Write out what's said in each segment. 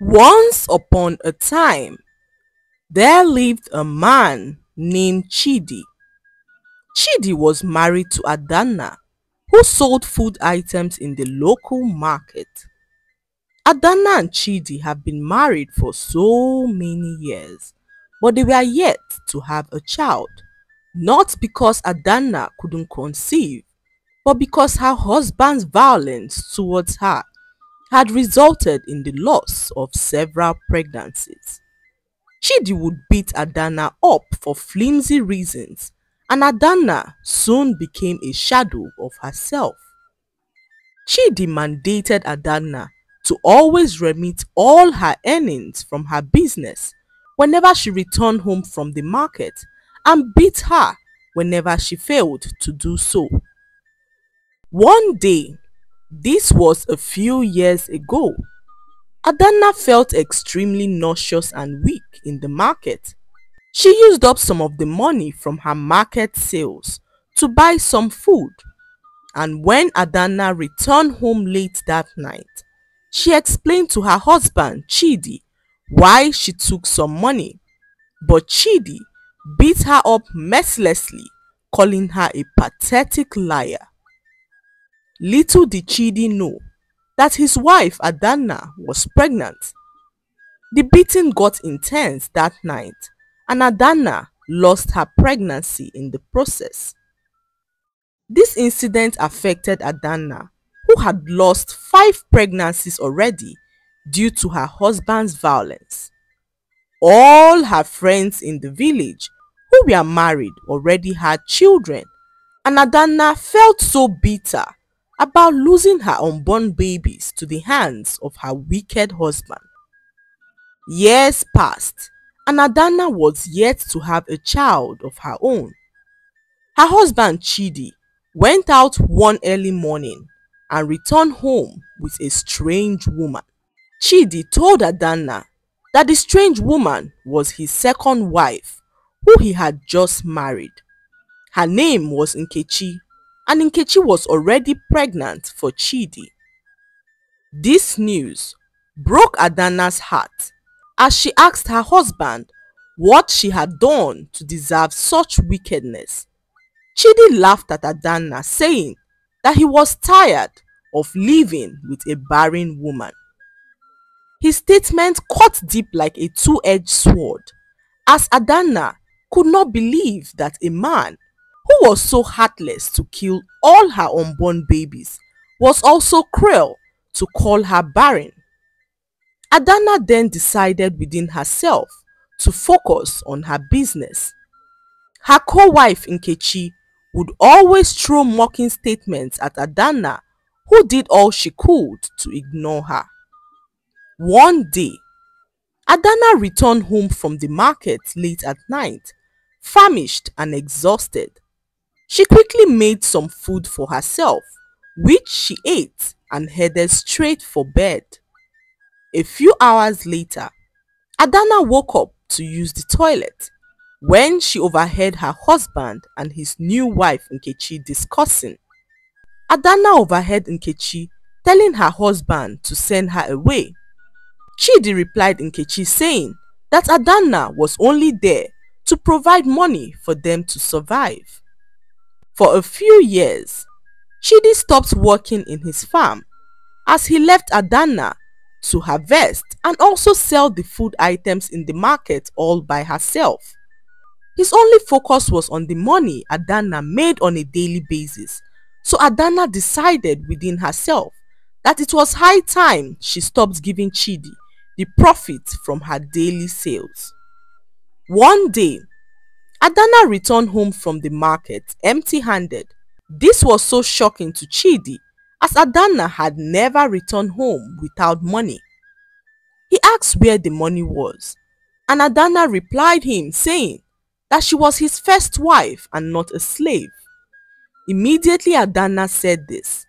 Once upon a time, there lived a man named Chidi. Chidi was married to Adana, who sold food items in the local market. Adana and Chidi have been married for so many years, but they were yet to have a child. Not because Adana couldn't conceive, but because her husband's violence towards her had resulted in the loss of several pregnancies. Chidi would beat Adana up for flimsy reasons, and Adana soon became a shadow of herself. Chidi mandated Adana to always remit all her earnings from her business whenever she returned home from the market, and beat her whenever she failed to do so. One day, this was a few years ago, Adana felt extremely nauseous and weak in the market. She used up some of the money from her market sales to buy some food, and when Adana returned home late that night, she explained to her husband Chidi why she took some money, but Chidi beat her up mercilessly, calling her a pathetic liar. Little did Chidi know that his wife Adana was pregnant. The beating got intense that night, and Adana lost her pregnancy in the process. This incident affected Adana, who had lost 5 pregnancies already due to her husband's violence. All her friends in the village who were married already had children, and Adana felt so bitter about losing her unborn babies to the hands of her wicked husband. Years passed, and Adana was yet to have a child of her own. Her husband Chidi went out one early morning and returned home with a strange woman. Chidi told Adana that the strange woman was his second wife, who he had just married. Her name was Nkechi, and Nkechi was already pregnant for Chidi. This news broke Adana's heart as she asked her husband what she had done to deserve such wickedness. Chidi laughed at Adana, saying that he was tired of living with a barren woman. His statement cut deep like a two-edged sword, as Adana could not believe that a man who was so heartless to kill all her unborn babies was also cruel to call her barren. Adana then decided within herself to focus on her business. Her co-wife Nkechi would always throw mocking statements at Adana, who did all she could to ignore her. One day, Adana returned home from the market late at night, famished and exhausted. She quickly made some food for herself, which she ate and headed straight for bed. A few hours later, Adana woke up to use the toilet when she overheard her husband and his new wife Nkechi discussing. Adana overheard Nkechi telling her husband to send her away. Chidi replied Nkechi saying that Adana was only there to provide money for them to survive. For a few years, Chidi stopped working in his farm as he left Adana to harvest and also sell the food items in the market all by herself. His only focus was on the money Adana made on a daily basis, so Adana decided within herself that it was high time she stopped giving Chidi the profit from her daily sales. One day, Adana returned home from the market empty-handed. This was so shocking to Chidi, as Adana had never returned home without money. He asked where the money was, and Adana replied him saying that she was his first wife and not a slave. Immediately Adana said this,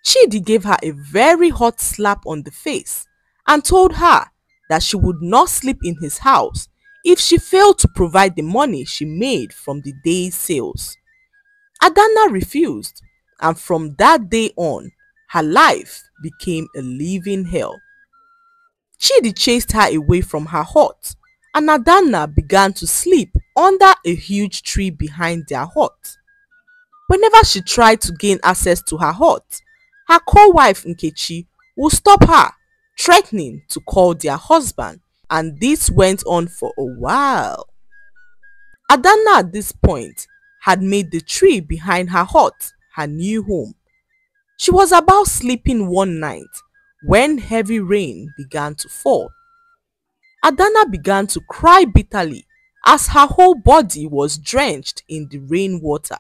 Chidi gave her a very hot slap on the face and told her that she would not sleep in his house if she failed to provide the money she made from the day's sales. Adana refused, and from that day on, her life became a living hell. Chidi chased her away from her hut, and Adanna began to sleep under a huge tree behind their hut. Whenever she tried to gain access to her hut, her co-wife Nkechi would stop her, threatening to call their husband, and this went on for a while. Adanna at this point had made the tree behind her hut her new home. She was about sleeping one night when heavy rain began to fall. Adanna began to cry bitterly as her whole body was drenched in the rainwater.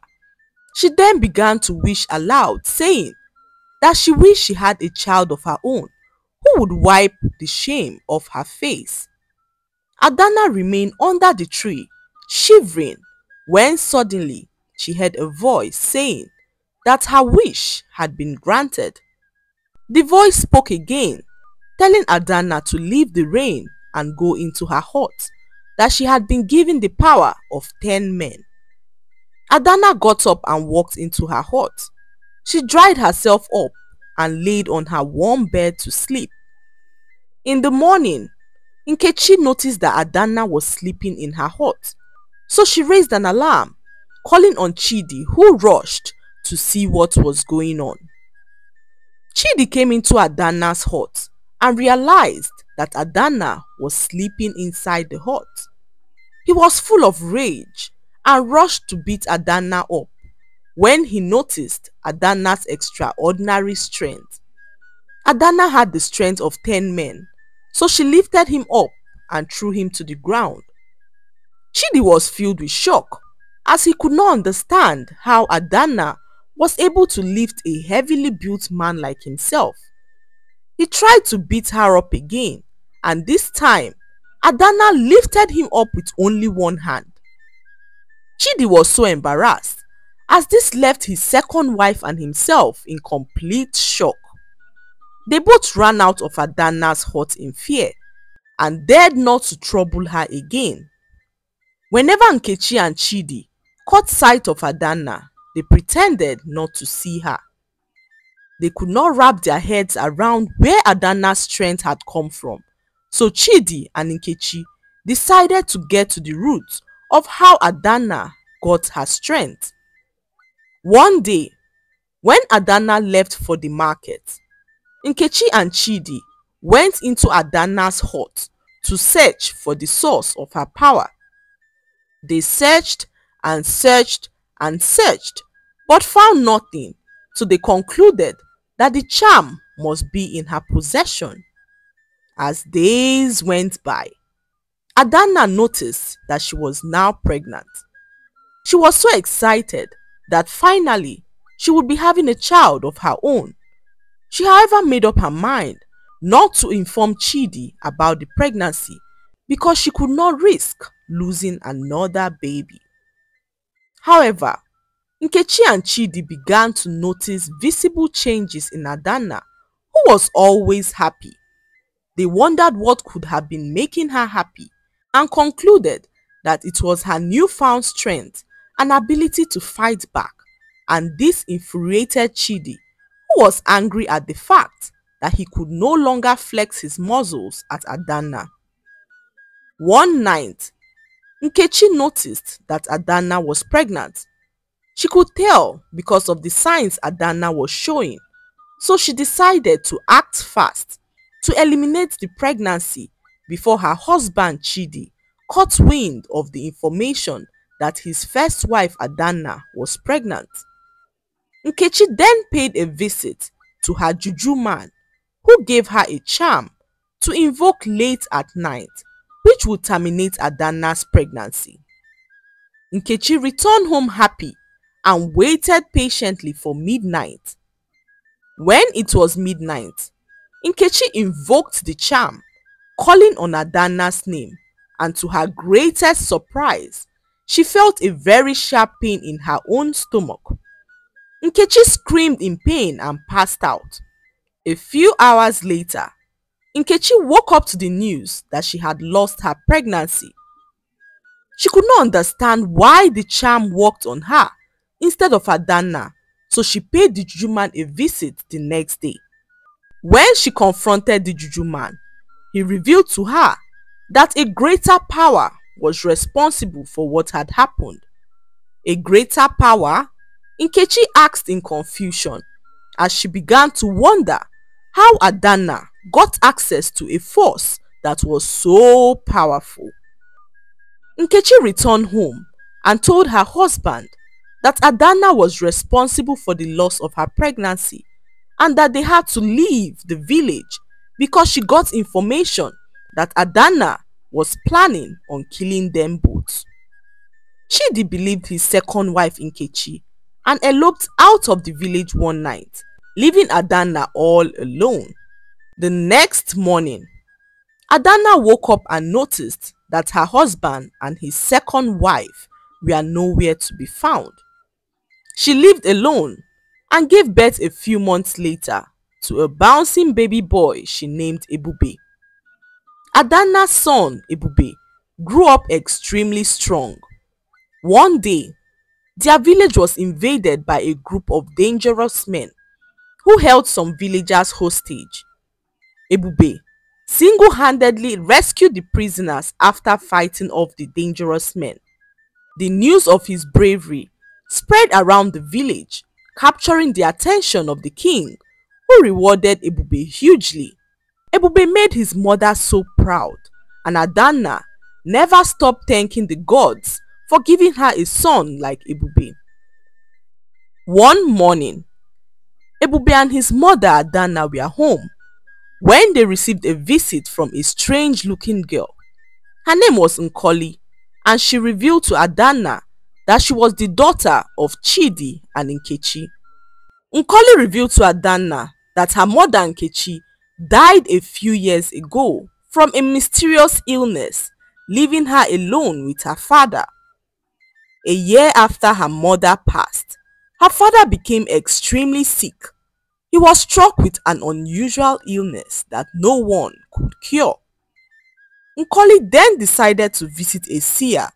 She then began to wish aloud, saying that she wished she had a child of her own who would wipe the shame off her face. Adanna remained under the tree, shivering, when suddenly she heard a voice saying that her wish had been granted. The voice spoke again, telling Adanna to leave the rain and go into her hut, that she had been given the power of 10 men. Adanna got up and walked into her hut. She dried herself up and laid on her warm bed to sleep. In the morning, Nkechi noticed that Adanna was sleeping in her hut, so she raised an alarm, calling on Chidi, who rushed to see what was going on. Chidi came into Adanna's hut and realized that Adanna was sleeping inside the hut. He was full of rage and rushed to beat Adanna up when he noticed Adanna's extraordinary strength. Adanna had the strength of 10 men, so she lifted him up and threw him to the ground. Chidi was filled with shock as he could not understand how Adanna was able to lift a heavily built man like himself. He tried to beat her up again, and this time Adanna lifted him up with only one hand. Chidi was so embarrassed as this left his second wife and himself in complete shock. They both ran out of Adanna's hut in fear and dared not to trouble her again. Whenever Nkechi and Chidi caught sight of Adanna, they pretended not to see her. They could not wrap their heads around where Adanna's strength had come from, so Chidi and Nkechi decided to get to the root of how Adanna got her strength. One day, when Adanna left for the market, Nkechi and Chidi went into Adanna's hut to search for the source of her power. They searched and searched and searched, but found nothing, so they concluded that the charm must be in her possession. As days went by, Adanna noticed that she was now pregnant. She was so excited that finally she would be having a child of her own. She however made up her mind not to inform Chidi about the pregnancy because she could not risk losing another baby. However, Nkechi and Chidi began to notice visible changes in Adanna, who was always happy. They wondered what could have been making her happy and concluded that it was her newfound strength and ability to fight back, and this infuriated Chidi, who was angry at the fact that he could no longer flex his muscles at Adanna. One night, Nkechi noticed that Adanna was pregnant. She could tell because of the signs Adanna was showing, so she decided to act fast to eliminate the pregnancy before her husband Chidi caught wind of the information that his first wife Adanna was pregnant. Nkechi then paid a visit to her juju man, who gave her a charm to invoke late at night, which would terminate Adanna's pregnancy. Nkechi returned home happy and waited patiently for midnight. When it was midnight, Nkechi invoked the charm, calling on Adanna's name, and to her greatest surprise, she felt a very sharp pain in her own stomach. Nkechi screamed in pain and passed out. A few hours later, Nkechi woke up to the news that she had lost her pregnancy. She could not understand why the charm worked on her instead of Adanna, so she paid the juju man a visit the next day. When she confronted the juju man, he revealed to her that a greater power was responsible for what had happened. A greater power? Nkechi asked in confusion as she began to wonder how Adanna got access to a force that was so powerful. Nkechi returned home and told her husband that Adanna was responsible for the loss of her pregnancy and that they had to leave the village because she got information that Adanna was planning on killing them both. Chidi believed his second wife Nkechi and eloped out of the village one night, leaving Adanna all alone. The next morning, Adanna woke up and noticed that her husband and his second wife were nowhere to be found. She lived alone and gave birth a few months later to a bouncing baby boy she named Ebube. Adanna's son, Ebube, grew up extremely strong. One day, their village was invaded by a group of dangerous men who held some villagers hostage. Ebube single-handedly rescued the prisoners after fighting off the dangerous men. The news of his bravery spread around the village, capturing the attention of the king, who rewarded Ebube hugely. Ebube made his mother so proud, and Adanna never stopped thanking the gods for giving her a son like Ebube. One morning, Ebube and his mother Adanna were home when they received a visit from a strange-looking girl. Her name was Nkoli, and she revealed to Adanna that she was the daughter of Chidi and Nkechi. Nkoli revealed to Adanna that her mother Nkechi died a few years ago from a mysterious illness, leaving her alone with her father. A year after her mother passed, her father became extremely sick. He was struck with an unusual illness that no one could cure. Nkoli then decided to visit a seer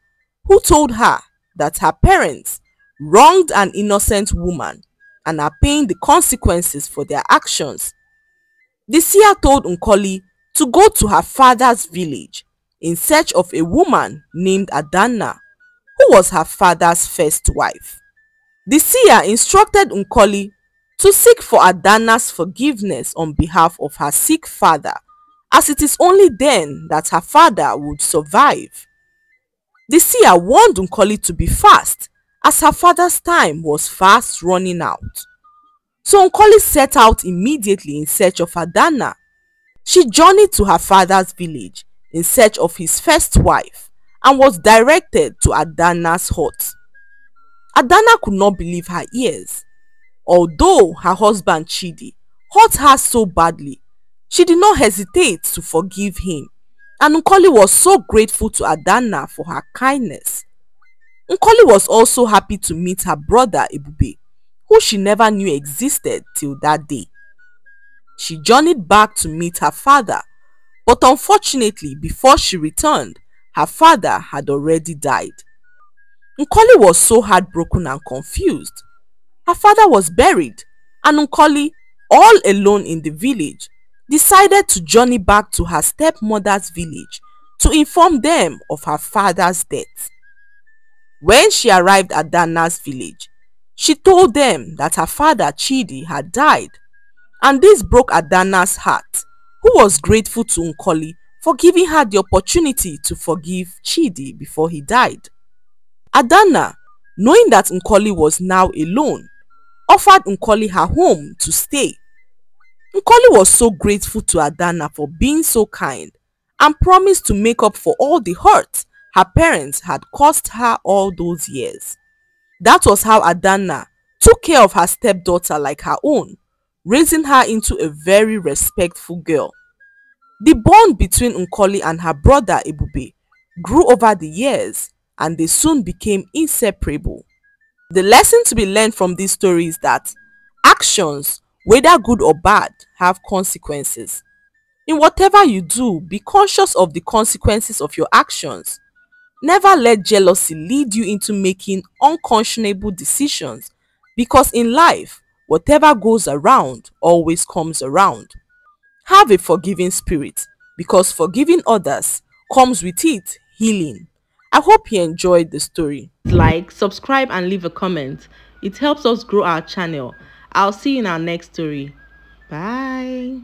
who told her that her parents wronged an innocent woman and are paying the consequences for their actions. The seer told Nkoli to go to her father's village in search of a woman named Adanna, who was her father's first wife. The seer instructed Nkoli to seek for Adanna's forgiveness on behalf of her sick father, as it is only then that her father would survive. The seer warned Nkoli to be fast, as her father's time was fast running out. So Nkoli set out immediately in search of Adanna. She journeyed to her father's village in search of his first wife and was directed to Adanna's hut. Adanna could not believe her ears. Although her husband Chidi hurt her so badly, she did not hesitate to forgive him, and Nkoli was so grateful to Adanna for her kindness. Nkoli was also happy to meet her brother Ebube, who she never knew existed till that day. She journeyed back to meet her father, but unfortunately before she returned, her father had already died. Nkoli was so heartbroken and confused. Her father was buried, and Nkoli, all alone in the village, decided to journey back to her stepmother's village to inform them of her father's death. When she arrived at Adanna's village, she told them that her father Chidi had died, and this broke Adanna's heart, who was grateful to Nkoli for giving her the opportunity to forgive Chidi before he died. Adanna, knowing that Nkoli was now alone, offered Nkoli her home to stay. Nkoli was so grateful to Adanna for being so kind and promised to make up for all the hurt her parents had caused her all those years. That was how Adanna took care of her stepdaughter like her own, raising her into a very respectful girl. The bond between Nkoli and her brother Ebube grew over the years, and they soon became inseparable. The lesson to be learned from this story is that actions, whether good or bad, have consequences. In whatever you do, be conscious of the consequences of your actions. Never let jealousy lead you into making unconscionable decisions, because in life, whatever goes around always comes around. Have a forgiving spirit, because forgiving others comes with it healing. I hope you enjoyed the story. Like, subscribe, and leave a comment. It helps us grow our channel. I'll see you in our next story. Bye.